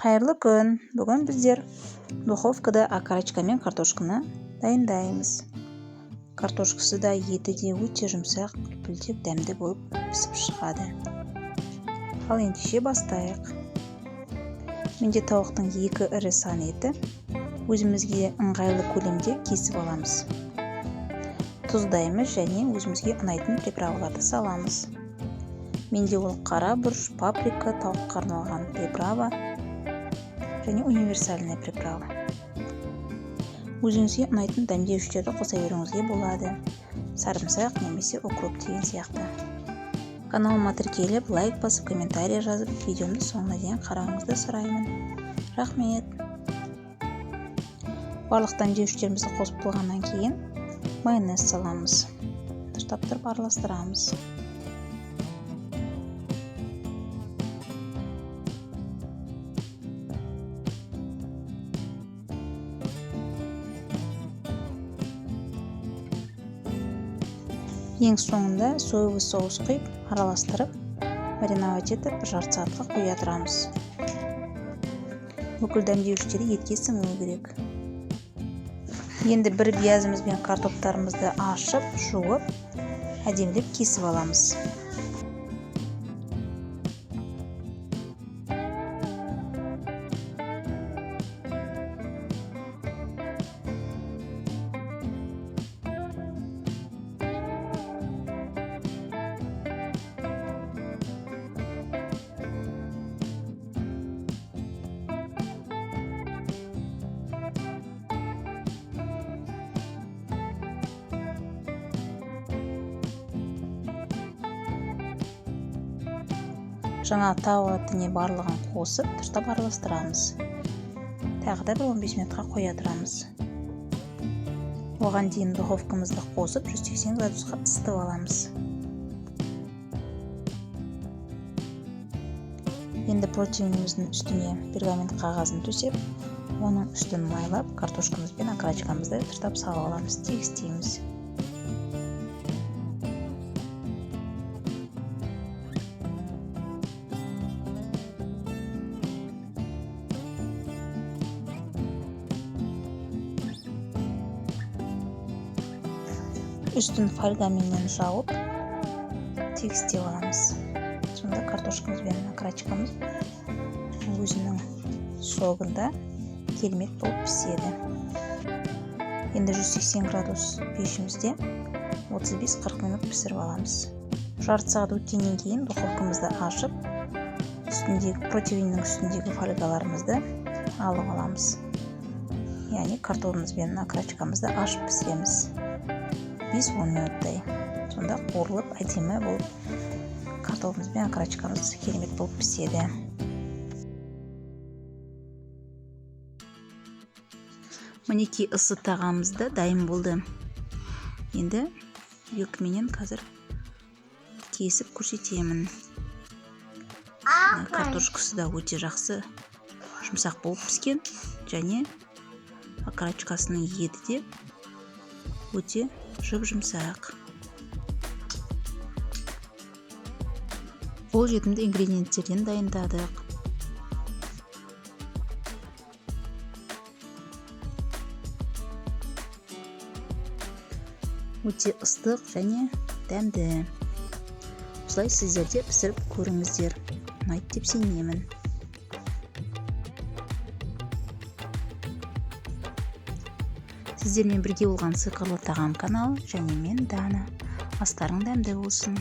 Қайырлы күн. Бүгін біздер духовкада окорочка мен картошканы дайындаймыз. Картошкасы да еті де өте жұмсақ, үлпілдек дәмді болып пісіп шығады. Ал ендеше бастайық. Менде тауықтың 2 ірі сан еті. Өзімізге ыңғайлы көлемде кесіп аламыз. Тұздаймыз және өзімізге ұнайтын приправаларды саламыз. Менде ол қара бұрыш, паприка, тауыққа арналған приправа және универсальный приправа. Өзіңізге ұнайтын дәмдеушілерді қоса беруіңізге болады. Сарымсақ немесе укроп деген сияқты. Каналыма тіркеліп, лайк басып, комментарий жазып, видеомды соңына дейін қарауыңызды сұраймын. Рахмет. Барлық дәмдеушілерімізді қосып болғаннан кейін майонез саламыз. Тұштап тұрып араластырамыз. Ең соңында соевый соус құйып, араластырып, мариновать етіп, жарты сағатқа қоя тұрамыз. Бүкіл дәмдеушілері етке сіңуі керек. Енді бір биязымыз бен картоптарымызды ашып, жуып, әдемілеп кесіп аламыз. Жаңа тауатыне барлығын қосып, тұштап араластырамыз. Тағы да бір 15 минутқа қоя тұрамыз. Оған дейін духовкамызды қосып, 180 градусқа ысытып аламыз. Енді протеиніміздің үстіне пергамент қағазын төсеп, оның үстін майлап, картошкамыз бен окорочкамызды тұштап салып аламыз, тегістейміз. Үстін фольгаменен жауып, тегістеп аламыз. Сонда картошкамыз бен окорочкамыз өзінің согында керемет болып піседі. Енді 180 градус пешімізде 35-40 минут пісіріп аламыз. Жарты сағат өткеннен кейін духовкамызды ашып, протеиннің үстіндегі фольгаларымызды алып аламыз. Яғни картофеліміз бен окорочкамызды ашып пісіреміз. 5-10 минуттай. Сонда қуырылып, әдемі болып, картофеліміз бен окорочкамыз керемет болып піседі. Мінекей ысы тағамыз да дайын болды. Енді екіменен қазір кесіп көрсетемін. Картошкасы да өте жақсы жұмсақ болып піскен, және окорочкасының еті де өте жұп-жұмсақ. Ол жетімді ингредиенттерден дайындадық. Өте ыстық және дәмді. Осылай сіздер де пісіріп көріңіздер. Ұнайды деп сенемін. Сіздермен бірге болған сиқырлы тағам каналы және мен Дана. Астарың дәмді болсын.